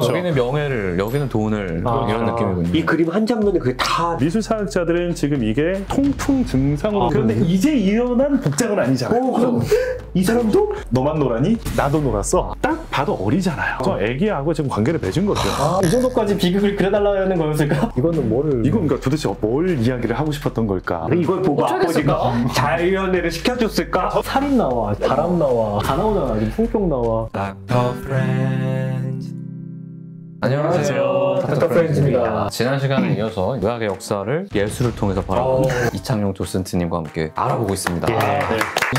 여기는 명예를, 여기는 돈을 이런 느낌이군요. 이 그림 한 장면에 그게 다 미술사학자들은 지금 이게 통풍 증상으로 그런데 이제 일어난 복장은 아니잖아요. 그럼 이 사람도? 너만 놀았니? 나도 놀았어. 딱 봐도 어리잖아요. 저 애기하고 지금 관계를 맺은 거죠. 이 정도까지 비극을 그려달라는 거였을까? 이거는 뭐를 이건 그러니까 도대체 뭘 이야기를 하고 싶었던 걸까? 이걸 보고 아버지가 자연애를 시켜줬을까? 살인 나와, 바람 나와, 다 나오잖아. 지금 품격 나와. 안녕하세요. 닥터 프렌즈입니다. 지난 시간에 이어서 의학의 역사를 예술을 통해서 바라보는 이창용 도슨트님과 함께 알아보고 있습니다.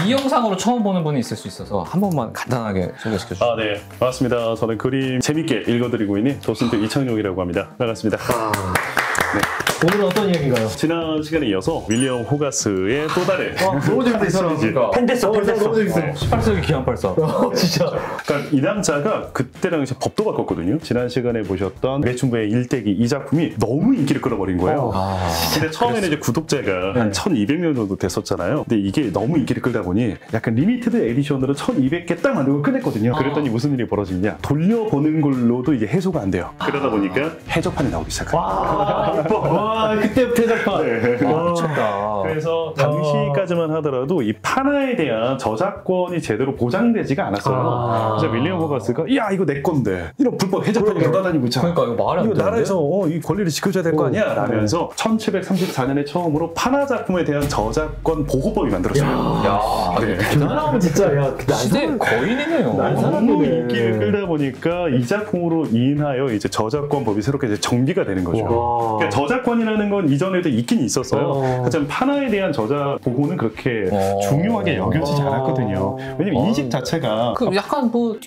이 영상으로 처음 보는 분이 있을 수 있어서 한 번만 간단하게 소개시켜 주세요. 네. 반갑습니다. 저는 그림 재밌게 읽어드리고 있는 도슨트 이창용이라고 합니다. 반갑습니다. 오늘은 어떤 이야기인가요? 지난 시간에 이어서 윌리엄 호가스의 또 다른 너무 재밌다, 이 사람. 팬데스 너무 재밌어. 18세기 기안팔사. 진짜. 그러니까 이 남자가 그때 당시 법도 바꿨거든요. 지난 시간에 보셨던 매춘부의 일대기 이 작품이 너무 인기를 끌어버린 거예요. 근데 처음에는 이제 구독자가 한 1200명 정도 됐었잖아요. 근데 이게 너무 인기를 끌다 보니 약간 리미티드 에디션으로 1200개 딱 만들고 끝냈거든요. 그랬더니 무슨 일이 벌어지냐, 돌려보는 걸로도 이게 해소가 안 돼요. 그러다 보니까 해적판이 나오기 시작합니다. 그때부터 해적판. 미쳤다. 그래서 당시까지만 하더라도 이 판화에 대한 저작권이 제대로 보장되지가 않았어요. 그래서 윌리엄 호가스가 야 이거 내 건데 이런 불법 해적판이 돌아다니고 있잖아. 그러니까 이거 말이 안 되는데? 나라에서 이 권리를 지켜줘야 될 거 아니야 라면서 1734년에 처음으로 판화 작품에 대한 저작권 보호법이 만들어져요. 대단하면 진짜, 야, 시대 거인이네요. 너무 인기를 끌다 보니까 이 작품으로 인하여 이제 저작권법이 새롭게 이제 정비가 되는 거죠. 그러니까 저작권이라는 건 이전에도 있긴 있었어요. 하지만 판화에 대한 저작 보호는 그렇게 중요하게 여겨지지 않았거든요. 왜냐면 인식 자체가 그 약간 뭐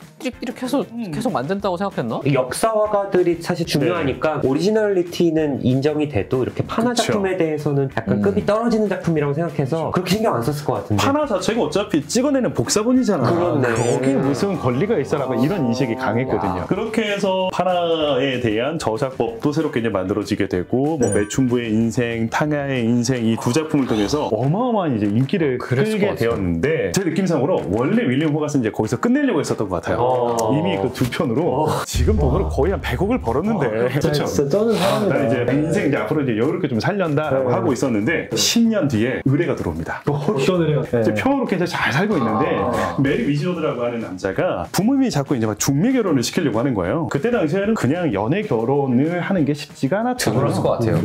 이렇게 해서 계속 만든다고 생각했나? 역사화가들이 사실 중요하니까 오리지널리티는 인정이 돼도 이렇게 판화 그쵸. 작품에 대해서는 약간 급이 떨어지는 작품이라고 생각해서 그렇게 신경 안 썼을 것 같은데. 판화 자체가 어차피 찍어내는 복사본이잖아. 그렇네. 거기에 무슨 권리가 있어라고 이런 인식이 강했거든요. 그렇게 해서 판화에 대한 저작법도 새롭게 이제 만들어지게 되고 뭐 매춘부의 인생, 탕야의 인생 이 두 작품을 통해서 어마어마한 이제 인기를 끌게 되었는데 제 느낌상으로 원래 윌리엄 호가스는 이제 거기서 끝내려고 했었던 것 같아요. 이미 그 두 편으로 지금 돈으로 거의 한 100억을 벌었는데 그렇죠. 진짜 쩌는 사람이다. 난 이제 내 인생 이제 앞으로 이제 여유롭게 좀 살련다라고 하고 있었는데 10년 뒤에 의뢰가 들어옵니다. 이제 평화롭게 이제 잘 살고 있는데 메리 위즈워드라고 하는 남자가 부모님이 자꾸 이제 막 중매 결혼을 시키려고 하는 거예요. 그때 당시에는 그냥 연애 결혼을 하는 게 쉽지가 않았죠. 그랬을 것 같아요.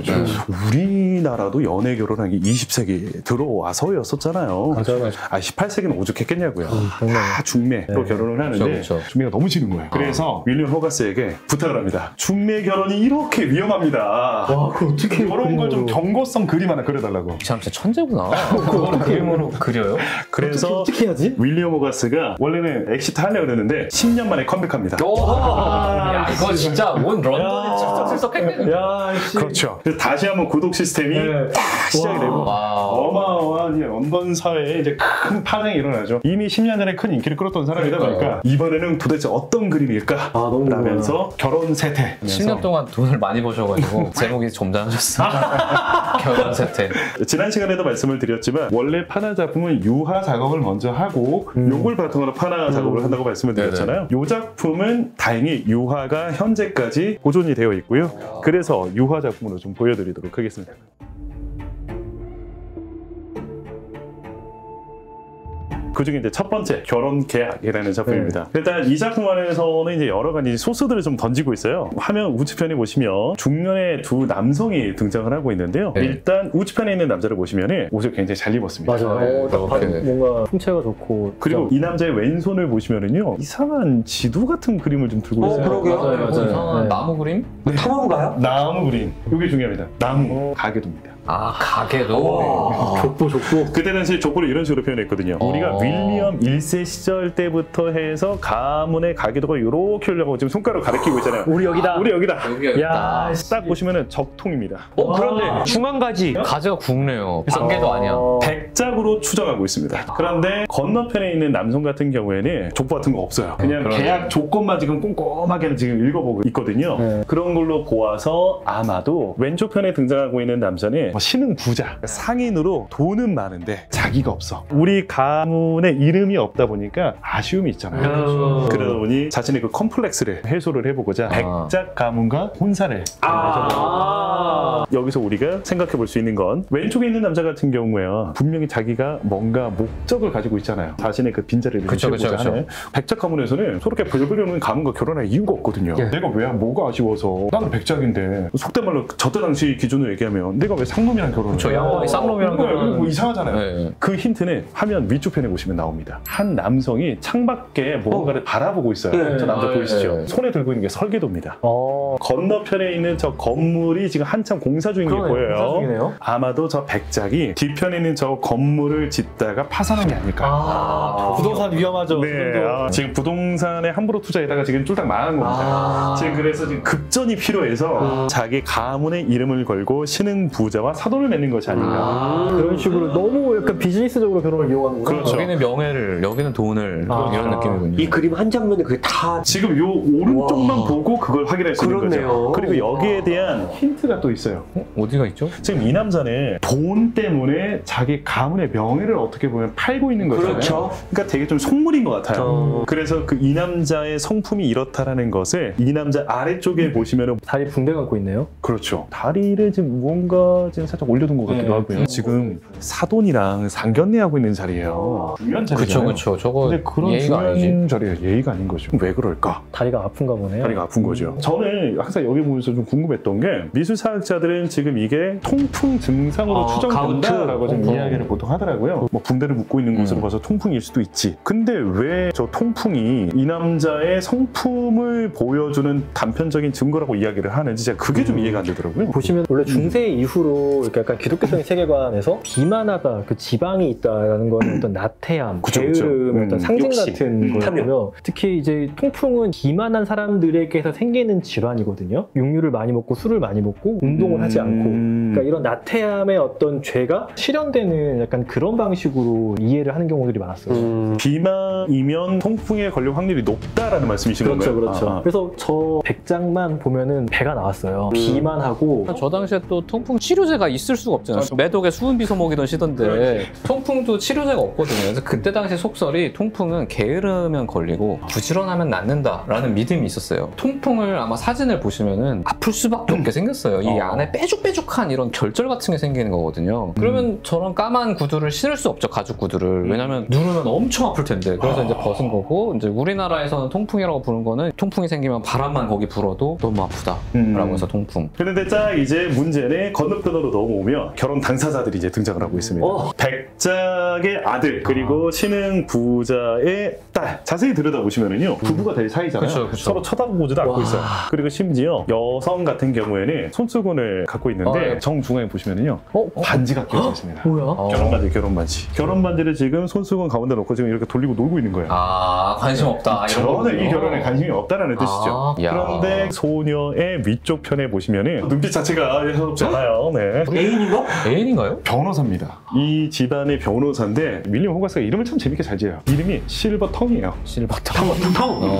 우리나라도 연애 결혼한 게 20세기 들어와서였었잖아요. 맞아. 18세기는 오죽했겠냐고요. 다 중매로 결혼을 하는데 그렇죠. 중매가 너무 지는 거예요. 그래서 윌리엄 호가스에게 부탁을 합니다. 중매 결혼이 이렇게 위험합니다. 와, 그거 어떻게 이런 걸 좀 경고성 그림 하나 그려달라고. 이 사람 진짜 천재구나. 그거를 그림으로 그려요? 그래서 어떻게 해야지? 윌리엄 호가스가 원래는 엑시트 하려고 그랬는데 10년 만에 컴백합니다. 야, 이거 진짜 온 런던에 출석했겠네. 야, 씨. 그렇죠. 그래서 다시 한번 구독 시스템이 딱 시작이 되고 어마어마한 런던 사회에 이제 큰 파장이 일어나죠. 이미 10년 전에 큰 인기를 끌었던 사람이다 보니까 이번에는 도대체 어떤 그림일까? 너무 라면서 결혼 세태. 10년 동안 돈을 많이 버셔가지고 제목이 점잖으셨어. 결혼 세태. 지난 시간에도 말씀을 드렸지만 원래 판화 작품은 유화 작업을 먼저 하고 요걸 바탕으로 판화 작업을 한다고 말씀을 드렸잖아요. 요 작품은 다행히 유화가 현재까지 보존이 되어 있고요. 그래서 유화 작품으로 좀 보여드리도록 하겠습니다. 그 중에 이제 첫 번째 결혼 계약이라는 작품입니다. 일단 이 작품 안에서는 이제 여러 가지 소스들을 좀 던지고 있어요. 화면 우측편에 보시면 중년의 두 남성이 등장을 하고 있는데요. 일단 우측편에 있는 남자를 보시면 옷을 굉장히 잘 입었습니다. 맞아요. 딱 봐도 뭔가 풍채가 좋고. 그리고 이 남자의 왼손을 보시면은요 이상한 지도 같은 그림을 좀 들고 있어요. 그러게요. 맞아요. 이상한 나무 그림? 탐험가요? 나무 그림. 이게 중요합니다. 나무 가게도입니다. 가게도. 족보. 그때 당시 족보를 이런 식으로 표현했거든요. 우리가 윌리엄 1세 시절 때부터 해서 가문의 가게도가 이렇게 올라가고 지금 손가락으로 가리키고 있잖아요. 우리 여기다. 우리 여기다. 야, 딱 보시면은 적통입니다. 그런데 중앙가지. 가지가 굵네요. 가게도 아니야. 백작으로 추정하고 있습니다. 그런데 건너편에 있는 남성 같은 경우에는 족보 같은 거 없어요. 그냥 계약 조건만 지금 꼼꼼하게 지금 읽어보고 있거든요. 그런 걸로 보아서 아마도 왼쪽 편에 등장하고 있는 남자는 신흥 부자, 상인으로 돈은 많은데 자기가 없어. 우리 가문에 이름이 없다 보니까 아쉬움이 있잖아요. 그러다 보니 자신의 그 컴플렉스를 해소를 해보고자 백작 가문과 혼사를 여기서 우리가 생각해 볼 수 있는 건 왼쪽에 있는 남자 같은 경우에 분명히 자기가 뭔가 목적을 가지고 있잖아요. 자신의 그 빈자리를 채우고자 하는. 백작 가문에서는 저렇게 벌벌이는 가문과 결혼할 이유가 없거든요. 내가 왜 뭐가 아쉬워서 나는 백작인데 속된 말로 저때 당시 기준으로 얘기하면 내가 왜 상놈이랑 결혼을 저 양반이 쌍놈이랑 결혼하는 뭐 이상하잖아요. 네. 그 힌트는 화면 위쪽 편에 보시면 나옵니다. 한 남성이 창밖에 뭔가를 바라보고 있어요. 저 남자 보이시죠? 손에 들고 있는 게 설계도입니다. 건너편에 있는 저 건물이 지금 한참 공사 중인 게 보여요. 공사 중이네요. 아마도 저 백작이 뒤편에 있는 저 건물을 짓다가 파산한 게 아닐까. 부동산 위험하죠. 네, 지금 부동산에 함부로 투자했다가 지금 쫄딱 망한 겁니다. 지금 그래서 지금 급전이 필요해서 자기 가문의 이름을 걸고 신흥 부자와 사돈을 맺는 것이 아닌가. 그런 식으로 너무 약간 비즈니스적으로 결혼을 이용하는 거죠. 그렇죠. 여기는 명예를, 여기는 돈을 이런 느낌이군요. 이 그림 한 장면에 그게 다 지금 요 오른쪽만 보고 그걸 확인할 수 있는 거죠. 그리고 여기에 대한 힌트가 또 있어요. 어디가 있죠? 지금 이 남자는 돈 때문에 자기 가문의 명예를 어떻게 보면 팔고 있는 거잖아요. 그렇죠. 그러니까 되게 좀 속물인 것 같아요. 그래서 그 이 남자의 성품이 이렇다라는 것을 이 남자 아래쪽에 보시면은 다리 붕대 감고 있네요. 그렇죠. 다리를 지금 무언가 지금 살짝 올려둔 것 같기도 하고요. 지금 사돈이랑 상견례하고 있는 자리예요. 중요한 자리잖아요. 그쵸. 저거 근데 그런 예의가 중요한 아니지. 자리에 예의가 아닌 거죠. 왜 그럴까? 다리가 아픈가 보네요. 다리가 아픈 거죠. 저는 항상 여기 보면서 좀 궁금했던 게 미술사학자들은 지금 이게 통풍 증상으로 추정된다라고 좀 이야기를 보통 하더라고요. 뭐 붕대를 묶고 있는 곳으로 봐서 통풍일 수도 있지. 근데 왜 저 통풍이 이 남자의 성품을 보여주는 단편적인 증거라고 이야기를 하는지 제가 그게 좀 이해가 안 되더라고요. 보시면 원래 중세 이후로 이렇게 약간 기독교적인 세계관에서 비만하다, 그 지방이 있다라는 거는 어떤 나태함, 게으름, 어떤 상징 욕심, 같은 거고요. 특히 이제 통풍은 비만한 사람들에게서 생기는 질환이거든요. 육류를 많이 먹고 술을 많이 먹고 운동을 하지 않고, 그러니까 이런 나태함의 어떤 죄가 실현되는 약간 그런 방식으로 이해를 하는 경우들이 많았어요. 비만이면 통풍에 걸릴 확률이 높다라는 말씀이신 건가요? 그렇죠. 그래서 저 백장만 보면은 배가 나왔어요. 비만하고 저 당시에 또 통풍 치료제가 있을 수가 없잖아요. 매독에 수은비소 먹이던 시던데 통풍도 치료제가 없거든요. 그래서 그때 당시 속설이 통풍은 게으르면 걸리고 부지런하면 낫는다라는 믿음이 있었어요. 통풍을 아마 사진을 보시면은 아플 수밖에 없게 생겼어요. 이 안에 뾰족뾰족한 이런 결절 같은 게 생기는 거거든요. 그러면 저런 까만 구두를 신을 수 없죠. 가죽 구두를. 왜냐면 누르면 엄청 아플 텐데. 그래서 이제 벗은 거고, 이제 우리나라에서는 통풍이라고 부르는 거는 통풍이 생기면 바람만 거기 불어도 너무 아프다라고 해서 통풍. 그런데 딱 이제 문제는 건너편으로 넘어오면 결혼 당사자들이 이제 등장을 하고 있습니다. 백작의 아들 그리고 신흥 부자의 딸 자세히 들여다보시면은요 부부가 될 사이잖아요. 그쵸. 서로 쳐다보지도 않고 있어요. 그리고 심지어 여성 같은 경우에는 손수건을 갖고 있는데 정중앙에 보시면은요 반지가 끼어져 있습니다. 뭐야? 결혼 반지를 지금 손수건 가운데 놓고 지금 이렇게 돌리고 놀고 있는 거예요. 관심 없다. 저는 이 결혼에 관심이 없다라는 뜻이죠. 야. 그런데 소녀의 위쪽 편에 보시면은 눈빛 자체가 예사롭지 않아요. 네. 애인인가? 애인인가요? 변호사입니다. 이 집안의 변호사인데 윌리엄 호가스가 이름을 참 재밌게 잘 지어요. 이름이 실버텅이에요. 실버텅.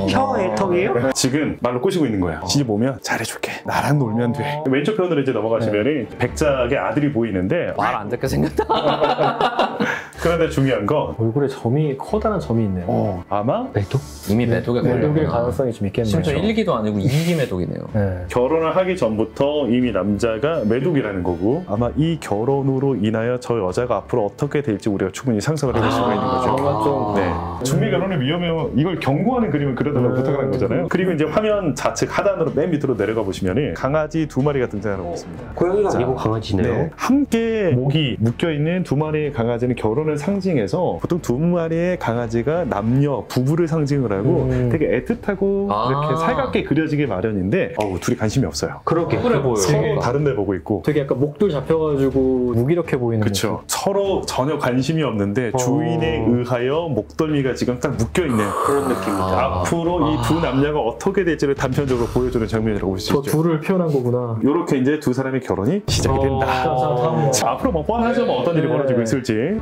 혀의 텅이에요? 지금 말로 꼬시고 있는 거야. 지금 보면 잘해줄게. 나랑 놀면 돼. 왼쪽 편으로 이제 넘어가시면은 백작의 아들이 보이는데 말 안 듣게 생겼다. 그런데 중요한 건 얼굴에 점이 커다란 점이 있네요. 아마 매독? 이미 매독에 걸려. 매독일 가능성이 좀 있겠네요. 심지어 1기도 아니고 2기 매독이네요. 네. 결혼을 하기 전부터 이미 남자가 매독이라는 거고 아마 이 결혼으로 인하여 저 여자가 앞으로 어떻게 될지 우리가 충분히 상상을 해볼 수가 있는 거죠. 좀 네. 중매 결혼의 위험해요. 이걸 경고하는 그림을 그려달라고 부탁을 한 거잖아요. 그리고 이제 화면 좌측 하단으로 맨 밑으로 내려가 보시면 강아지 2마리가 등장하고 있습니다. 고양이가 아니고 강아지네요. 네. 함께 목이 묶여있는 2마리의 강아지는 결혼을 상징해서 보통 2마리의 강아지가 남녀, 부부를 상징을 하고 되게 애틋하고 이렇게 살갑게 그려지기 마련인데 둘이 관심이 없어요. 그렇게 그래 보여요. 서로 다른 데 보고 있고 되게 약간 목들 잡혀가지고 무기력해 보이는 그렇죠. 서로 전혀 관심이 없는데 주인에 의하여 목덜미가 지금 딱 묶여있는 그런 느낌이다. 앞으로 이 두 남녀가 어떻게 될지를 단편적으로 보여주는 장면이라고 볼 수 저 있죠. 둘을 표현한 거구나. 이렇게 이제 두 사람의 결혼이 시작이 된다. 자, 앞으로 뭐 뻔하죠. 뭐 어떤 일이 벌어지고 있을지.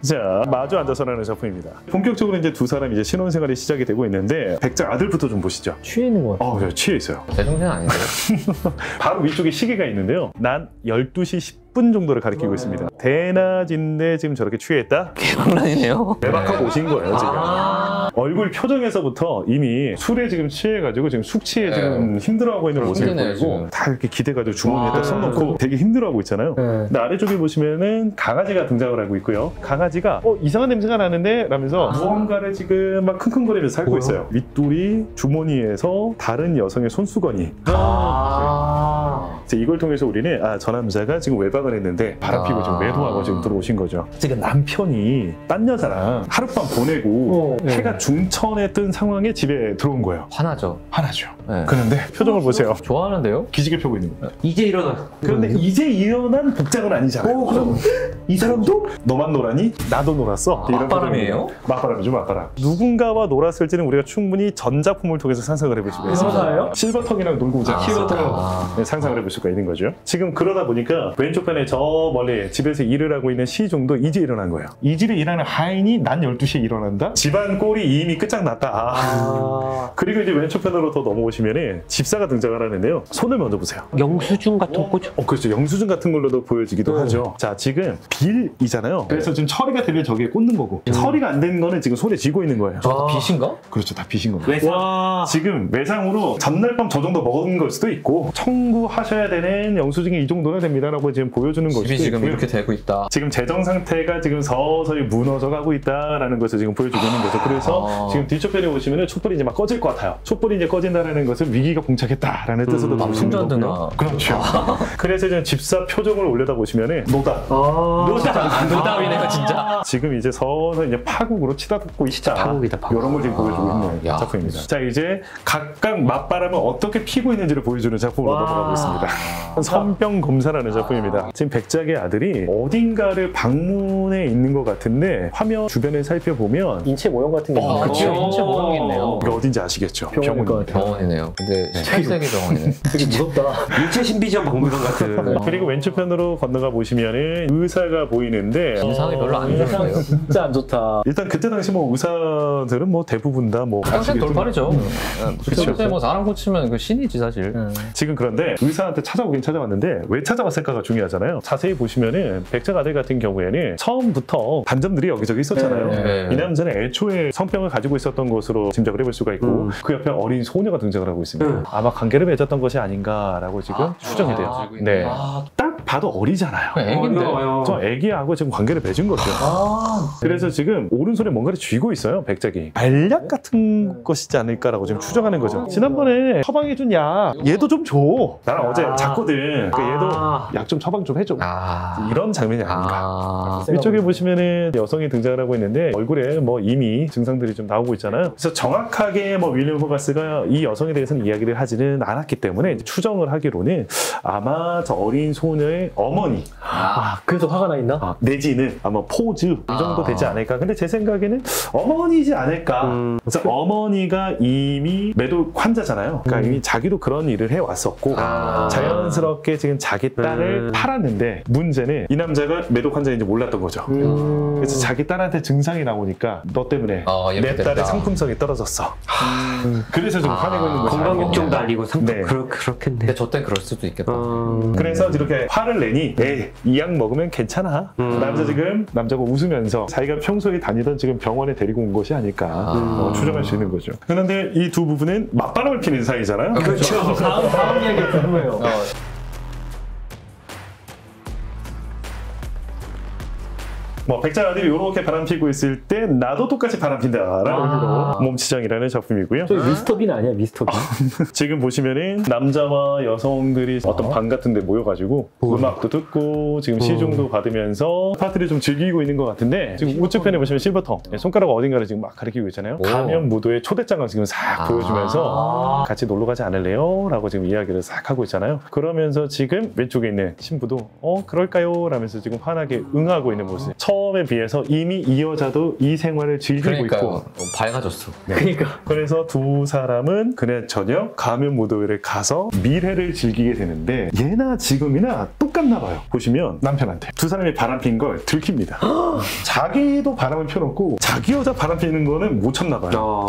자, 마주 앉아서라는 작품입니다. 본격적으로 이제 두 사람이 이제 신혼생활이 시작이 되고 있는데 백작 아들부터 좀 보시죠. 취해 있는 것 같아요. 저 취해 있어요. 제정신 아닌데요? 바로 위쪽에 시계가 있는데요. 난 12시 10분 정도를 가리키고 있습니다. 대낮인데 지금 저렇게 취해있다? 개방란이네요. 외박하고 오신 거예요, 지금. 얼굴 표정에서부터 이미 술에 지금 취해가지고 지금 숙취에 지금 힘들어하고 있는 모습을 힘드네요, 보이고 지금. 다 이렇게 기대가지고 주머니에다 손놓고 되게 힘들어하고 있잖아요. 근데 아래쪽에 보시면은 강아지가 등장을 하고 있고요. 강아지가 이상한 냄새가 나는데? 라면서 무언가를 지금 막 킁킁거리면서 살고 있어요. 윗돌이 주머니에서 다른 여성의 손수건이 이제 이걸 통해서 우리는 저 남자가 지금 외박을 했는데 바람피고 지금 매도하고 지금 들어오신 거죠. 지금 남편이 딴 여자랑 하룻밤 보내고 해가 중천에 뜬 상황에 집에 들어온 거예요. 화나죠. 화나죠. 네. 그런데 표정을 보세요. 좋아하는데요? 기지개 펴고 있는 거예요. 이제 일어나. 그런데 이제 일어난 복장은 아니잖아요. 그럼 이 사람도? 너만 놀았니? 나도 놀았어. 이런 맞바람이에요? 표정이에요. 맞바람이죠, 맞바람. 누군가와 놀았을지는 우리가 충분히 전작품을 통해서 상상을 해볼 수가 있습니다. 그런가요? 실버턱이랑 놀고 오지 않았을까? 네, 상상을 해볼 수가 있는 거죠. 지금 그러다 보니까 왼쪽 편에 저 멀리 집에서 일을 하고 있는 시종도 이제 일어난 거예요. 이 집에 일하는 하인이 난 12시에 일어난다? 집안 꼴이 이미 끝장났다. 그리고 이제 왼쪽 편으로 더 넘어오시면은 집사가 등장을 하는데요. 손을 먼저 보세요. 영수증 같은 거죠? 그렇죠. 영수증 같은 걸로도 보여지기도 하죠. 자, 지금 빌이잖아요. 그래서 지금 처리가 되면 저기에 꽂는 거고 처리가 안 된 거는 지금 손에 쥐고 있는 거예요. 다 빚인가? 그렇죠. 다 빚인 겁니다. 외상. 지금 외상으로 전날 밤 저 정도 먹은 걸 수도 있고 청구하셔야 되는 영수증이 이 정도는 됩니다라고 지금 보여주는 걸 수도 집이 지금 있고요. 이렇게 되고 있다. 지금 재정 상태가 지금 서서히 무너져 가고 있다라는 것을 지금 보여주고 있는 거죠. 그래서 지금 뒤쪽 편에 보시면은 촛불이 이제 막 꺼질 것 같아요. 촛불이 이제 꺼진다라는 것은 위기가 봉착했다라는 뜻으로 보시는 충전드나. 거고요. 그렇죠. 그래서 지금 집사 표정을 올려다 보시면은 노다. 노답이네요, 진짜. 지금 이제 서서히 이제 파국으로 치닫고 있다. 파국이다, 파국. 이런 걸 지금 보여주고 있는 야. 작품입니다. 자, 이제 각각 맞바람을 어떻게 피고 있는지를 보여주는 작품으로 넘어가고 있습니다. 선병 검사라는 작품입니다. 지금 백작의 아들이 어딘가를 방문해 있는 것 같은데 화면 주변을 살펴보면 인체 모형 같은 게 있네요. 그쵸. 인체 모형이 있네요. 이거 어딘지 아시겠죠? 병원일 것 같아요. 병원이네요. 근데 18세기 병원이네. 되게 무섭다. 인체 신비전 박물관 같은. 그리고 왼쪽 편으로 건너가 보시면은 의사가 보이는데 인상이 별로 안 좋네요. 진짜 안 좋다. 일단 그때 당시 뭐 의사들은 뭐 대부분 다뭐 평생 돌팔이죠. 그쵸. 그때 뭐 사람 고치면 그 신이지 사실. 지금 그런데 의사한테 찾아오긴 찾아왔는데 왜 찾아왔을까가 중요하잖아요. 자세히 보시면은 백작 아들 같은 경우에는 처음부터 반점들이 여기저기 있었잖아요. 네. 이 남자는 애초에 성병을 가지고 있었던 것으로 짐작을 해볼 수가 있고 그 옆에 어린 소녀가 등장을 하고 있습니다. 아마 관계를 맺었던 것이 아닌가라고 지금 추정이 돼요. 네. 딱 봐도 어리잖아요. 애긴데. 저 애기하고 지금 관계를 맺은 거죠. 그래서 지금 오른손에 뭔가를 쥐고 있어요, 백작이. 알약 같은 것이지 않을까라고 지금 추정하는 거죠. 지난번에 처방해준 약, 얘도 좀 줘. 나랑 어제 잤거든. 그러니까 얘도 약 좀 처방 좀 해줘. 이런 장면이 아닌가. 이쪽에 보시면은 여성이 등장을 하고 있는데 얼굴에 뭐 이미 증상들이 좀 나오고 있잖아요. 그래서 정확하게 뭐 윌리엄 호가스가 이 여성에 대해서는 이야기를 하지는 않았기 때문에 추정을 하기로는 아마 저 어린 소녀의 어머니 그래서 화가 나 있나? 내지는 아마 포즈 이 정도 되지 않을까. 근데 제 생각에는 어머니지 않을까. 그래서 어머니가 이미 매도 환자잖아요. 그러니까 이미 자기도 그런 일을 해왔었고 자연스럽게 지금 자기 딸을 팔았는데 문제는 이 남자가 매도 환자인지 몰랐던 거죠. 그래서 자기 딸한테 증상이 나오니까 너 때문에 내 딸의 상품성이 떨어졌어. 그래서 좀 화내고 있는 거죠. 건강 걱정도 아니고 상품. 네. 그렇겠네. 근데 저 땐 그럴 수도 있겠다. 그래서 이렇게 화를 내니 이 약 먹으면 괜찮아. 남자가 웃으면서 자기가 평소에 다니던 지금 병원에 데리고 온 것이 아닐까 추정할 수 있는 거죠. 그런데 이 두 부부는 맞바람을 피는 사이잖아요. 그렇죠. 다음 이야기 궁금해요. 뭐 백작 아들이 이렇게 바람 피고 있을 때 나도 똑같이 바람 핀다라는 의미로 몸치장이라는 작품이고요. 저기 미스터 빈 아니야, 미스터 빈? 지금 보시면은 남자와 여성들이 어떤 방 같은 데 모여가지고 음악도 듣고 지금 시중도 받으면서 파티를 좀 즐기고 있는 것 같은데 지금 우측 편에 보시면 실버터 손가락 어딘가를 지금 막 가리키고 있잖아요. 가면 무도의 초대장을 지금 싹 보여주면서 같이 놀러 가지 않을래요? 라고 지금 이야기를 싹 하고 있잖아요. 그러면서 지금 왼쪽에 있는 신부도 그럴까요? 라면서 지금 환하게 응하고 있는 모습. 처음에 비해서 이미 이 여자도 이 생활을 즐기고 그러니까 있고 밝아졌어. 그러니까 그래서 두 사람은 그날 저녁 가면 무도회를 가서 미래를 즐기게 되는데 얘나 지금이나 똑같나 봐요. 보시면 남편한테 두 사람이 바람핀 걸 들킵니다. 자기도 바람을 펴놓고 자기 여자 바람피는 거는 못 참나 봐요.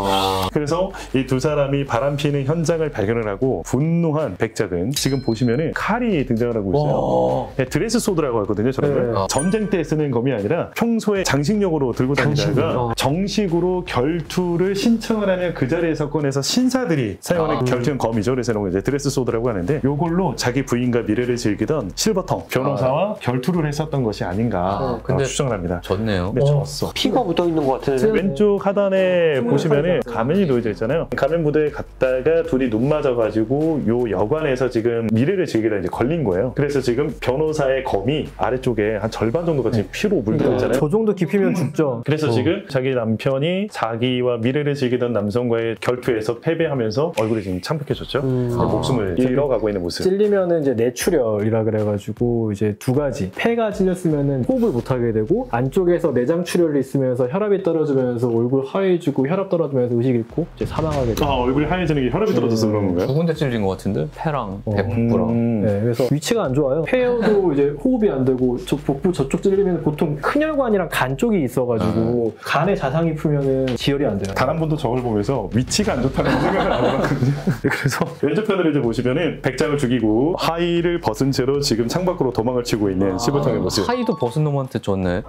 그래서 이 두 사람이 바람피는 현장을 발견을 하고 분노한 백작은 지금 보시면은 칼이 등장을 하고 있어요. 네, 드레스 소드라고 하거든요. 저는 네. 전쟁 때 쓰는 검이 아니라 평소에 장식용으로 들고 다니다가 정식으로 결투를 신청을 하면 그 자리에서 꺼내서 신사들이 사용하는 결투용 검이죠. 그래서 이런 거 이제 드레스 소드라고 하는데 요걸로 자기 부인과 미래를 즐기던 실버텅 변호사와 결투를 했었던 것이 아닌가 근데 추정을 합니다. 졌네요. 근데 졌어. 피가 묻어 있는 것 같은데. 왼쪽 하단에 보시면은 가면이 놓여져 있잖아요. 가면 무대에 갔다가 둘이 눈 맞아가지고 요 여관에서 지금 미래를 즐기다 이제 걸린 거예요. 그래서 지금 변호사의 검이 아래쪽에 한 절반 정도가 지금 피로 물들어 있잖아요. 저 정도 깊이면 죽죠. 그래서 지금 자기 남편이 자기와 미래를 즐기던 남성과의 결투에서 패배하면서 얼굴이 지금 창백해졌죠. 목숨을 잃어가고 있는 모습. 찔리면은 이제 뇌출혈이라 그래가지고 이제 두 가지 폐가 찔렸으면은 호흡을 못하게 되고 안쪽에서 내장 출혈이 있으면서 혈압이 떨어지면서 얼굴 하얘지고 혈압 떨어지면서 의식 잃고 이제 사망하게 돼요. 얼굴이 하얘지는 게 혈압이 떨어져서 그런 건가요? 두 군데 찔린 것 같은데? 폐랑 배복부랑. 네, 그래서 위치가 안 좋아요. 폐여도 이제 호흡이 안 되고 저 복부 저쪽 찔리면 보통 큰혈관이랑 간 쪽이 있어가지고 간에 자상이 풀면은 지혈이 안 돼요. 단 한 번도 저걸 보면서 위치가 안 좋다는 생각을 안 해봤거든요. 그래서 왼쪽 편을 이제 보시면은 백작을 죽이고 하의를 벗은 채로 지금 창밖으로 도망을 치고 있는 실버텅의 모습. 하이도 벗은 놈한테 졌네.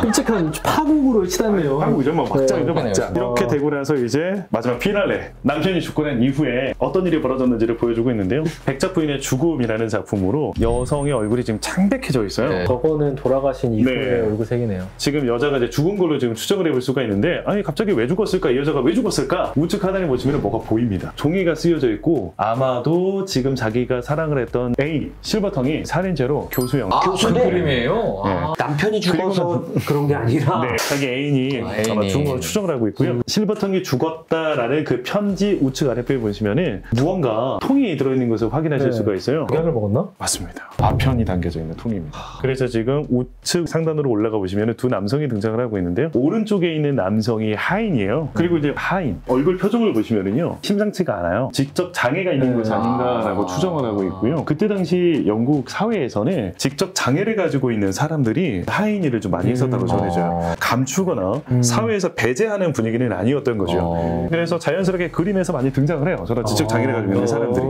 끔찍한 파국으로 치닫네요. 하고 이런 막 막장이죠, 네. 막장. 이렇게 되고 나서 이제 마지막 피날레. 남편이 죽고 난 이후에 어떤 일이 벌어졌는지를 보여주고 있는데요. 백작 부인의 죽음이라는 작품으로 여성의 얼굴이 지금 창백해져 있어요. 네. 저거는 돌아가신 이후의 네. 얼굴색이네요. 지금 여자가 이제 죽은 걸로 지금 추정을 해볼 수가 있는데 아니 갑자기 왜 죽었을까? 이 여자가 왜 죽었을까? 우측 하단에 보시면 뭐가 보입니다. 종이가 쓰여져 있고 아마도 지금 자기가 사랑을 했던 애인 실버텅이 살인죄로 교수형. 그 그림이에요? 네. 남편이 죽어서 그런 게 아니라 네, 자기 애인이 애인이. 아마 죽은 걸로 추정을 하고 있고요. 실버텅이 죽었다라는 그 편지 우측 아랫배에 보시면은 무언가 통이 들어있는 것을 확인하실 네. 수가 있어요. 약을 먹었나? 맞습니다. 아편이 담겨져 있는 통입니다. 그래서 지금 우측 상단으로 올라가 보시면 두 남성이 등장을 하고 있는데요. 오른쪽에 있는 남성이 하인이에요. 그리고 이제 하인 얼굴 표정을 보시면은요 심상치가 않아요. 직접 장애가 있는 것이 아닌가라고 추정을 하고 있고요. 그때 당시 영국 사회에서는 직접 장애를 가지고 있는 사람들이 하인일을 좀 많이 했었다고 전해져요. 감추거나 사회에서 배제하는 분위기는 아니었던 거죠. 그래서 자연스럽게 그림에서 많이 등장을 해요. 저런 지적 장애를 가지고 있는 사람들이.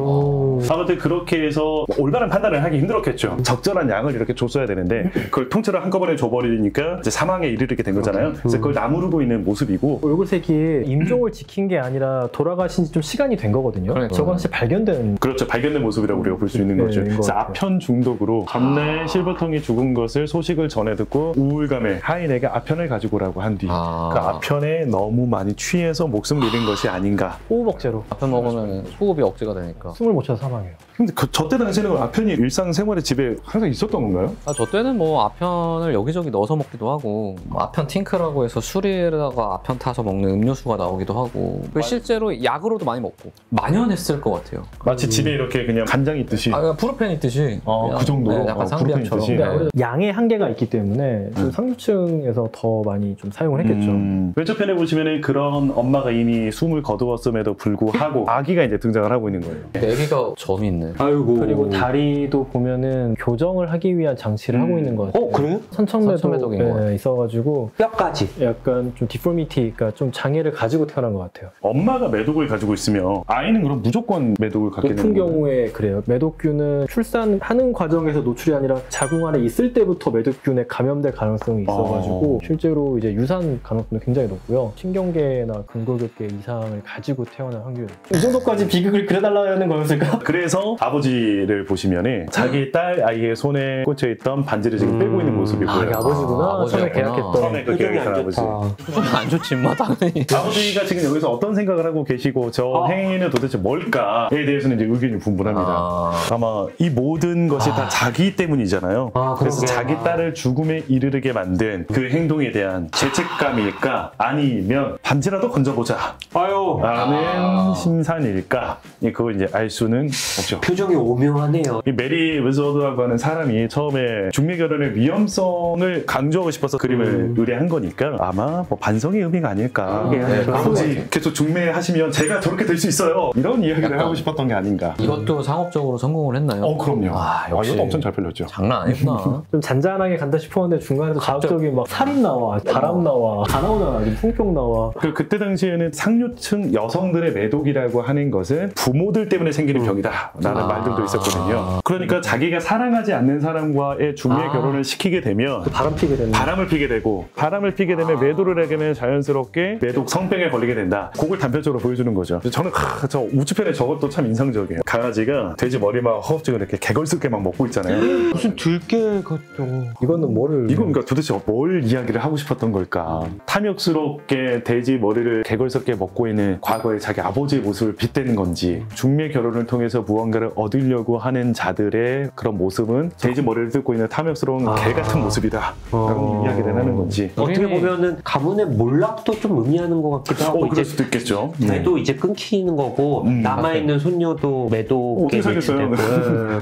아무튼 그렇게 해서 올바른 판단을 하기 힘들었겠죠. 적절한 양을 이렇게 줬어야 되는데 그걸 통째로 한꺼번에 줘버리니까 이제 사망에 이르게 된 거잖아요. 그래서 그걸 나무르고 있는 모습이고 얼굴색이 임종을 지킨 게 아니라 돌아가신 지 좀 시간이 된 거거든요. 그러니까. 저건 사실 발견된 그렇죠. 발견된 모습이라고 우리가 볼 수 있는 네, 거죠. 인 것 그래서 같아요. 아편 중독으로 전날 실버텅이 죽은 것을 소식을 전해 듣고 우울감에 하인에게 아편을 가지고 오라고 한 뒤 그 아편에 너무 많이 취해서 목숨을 잃은 것이 아닌가. 호흡 억제로 앞에 먹으면 호흡이 억제가 되니까. 숨을 못 쉬어서 사망해요. 근데 저때 당시에는 아편이 일상생활에 집에 항상 있었던 건가요? 저 때는 뭐 아편을 여기저기 넣어서 먹기도 하고 뭐 아편 팅크라고 해서 술에다가 아편 타서 먹는 음료수가 나오기도 하고 실제로 약으로도 많이 먹고 만연했을 것 같아요. 마치 집에 이렇게 그냥 간장 있듯이. 그냥 프로펜 있듯이 그냥, 그 정도로? 네, 약간 프로펜 상비약처럼. 있듯이? 네. 아무래도 양의 한계가 있기 때문에 좀 상류층에서 더 많이 좀 사용을 했겠죠. 왼쪽 편에 보시면은 그런 엄마가 이미 숨을 거두었음에도 불구하고 아기가 이제 등장을 하고 있는 거예요. 애기가 점이 있네. 아이고. 그리고 다리도 보면은 교정을 하기 위한 장치를 하고 있는 것 같아요. 그래요? 선천매독인 것 같아요. 있어가지고 뼈까지. 약간 좀 디포미티, 그러니까 좀 장애를 가지고 태어난 것 같아요. 엄마가 매독을 가지고 있으면 아이는 그럼 무조건 매독을 갖게 되는 높은 거예요? 경우에 그래요. 매독균은 출산하는 과정에서 노출이 아니라 자궁 안에 있을 때부터 매독균에 감염될 가능성이 있어가지고 실제로 이제 유산 가능성도 굉장히 높고요. 신경계나 근골격계 이상을 가지고 태어날 확률이 높죠. 이 정도까지 비극을 그려달라는 거였을까? 그래서 아버지를 보시면은 자기 딸 아이의 손에 꽂혀있던 반지를 지금 빼고 있는 모습이 보여요. 이게 아버지구나. 아버지였구나. 처음에 계약했던. 처음에 그 표정이 계획한 안 아버지. 좋다. 안 좋지 뭐 당연히. 아버지가 지금 여기서 어떤 생각을 하고 계시고 저 행위는 도대체 뭘까에 대해서는 이제 의견이 분분합니다. 아마 이 모든 것이 다 자기 때문이잖아요. 그래서 그러게. 자기 딸을 죽음에 이르게 만든 그 행동에 대한 죄책감일까 아니면 반지라도 건져보자 아유. 라는 심산일까 그걸 이제 알 수는 없죠. 표정이 오묘하네요. 이 메리 웨즈워드라고 하는 사람이 처음에 중매 결혼의 위험성을 강조하고 싶어서 그림을 의뢰한 거니까 아마 뭐 반성의 의미가 아닐까. 아버지 계속 중매하시면 제가 저렇게 될 수 있어요. 이런 이야기를 하고 싶었던 게 아닌가. 이것도 상업적으로 성공을 했나요? 그럼요. 역시 이것도 엄청 잘 팔렸죠. 장난 아니구나. 좀 잔잔하게 간다 싶었는데 중간에도 자극적인 막 살인 나와, 바람 나와, 다 나오잖아. 지금 풍경 나와. 그때 당시에는 상류층 여성들의 매독이라고 하는 것은 부모들 때문에 생기는 병이다 라는 말들도 있었거든요. 그러니까 자기가 사랑하지 않는 사람과의 중매 결혼을 시키게 되면 바람을 피게 되고 바람을 피게 되면 매도를 하게 되면 자연스럽게 매독 성병에 걸리게 된다. 그걸 단편적으로 보여주는 거죠. 저는 저 우측편에 저것도 참 인상적이에요. 강아지가 돼지 머리막 허겁지겁 이렇게 개걸스럽게 막 먹고 있잖아요. 무슨 들깨 같죠. 이거는 뭐를 이건 그러니까 도대체 뭘 이야기를 하고 싶었던 걸까? 탐욕스럽게 돼지 머리를 개걸스럽게 먹고 있는 과거의 자기 아버지의 모습을 빗대는 건지 중매 결혼을 통해서 무언가를 얻으려고 하는 자들의 그런 모습은 돼지 머리를 뜯고 있는 탐욕스러운 개 같은 모습이다 라고 이야기를 하는 건지. 어떻게 보면은 가문의 몰락도 좀 의미하는 것 같기도 하고 그럴 수도 있겠죠. 매도 이제 끊기는 거고 남아있는 손녀도 매도에 어떻게 살겠어요?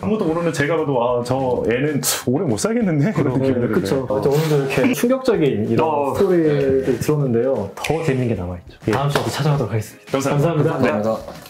아무도 모르는 제가 봐도 저 애는 오래 못 살겠는데 그런 느낌이 드네요. 그렇죠. 오늘도 이렇게 충격적인 이런 스토리를 들었는데요. 더 재밌는 게 남아있죠. 다음 시간에 찾아가도록 하겠습니다. 감사합니다. 감사합니다.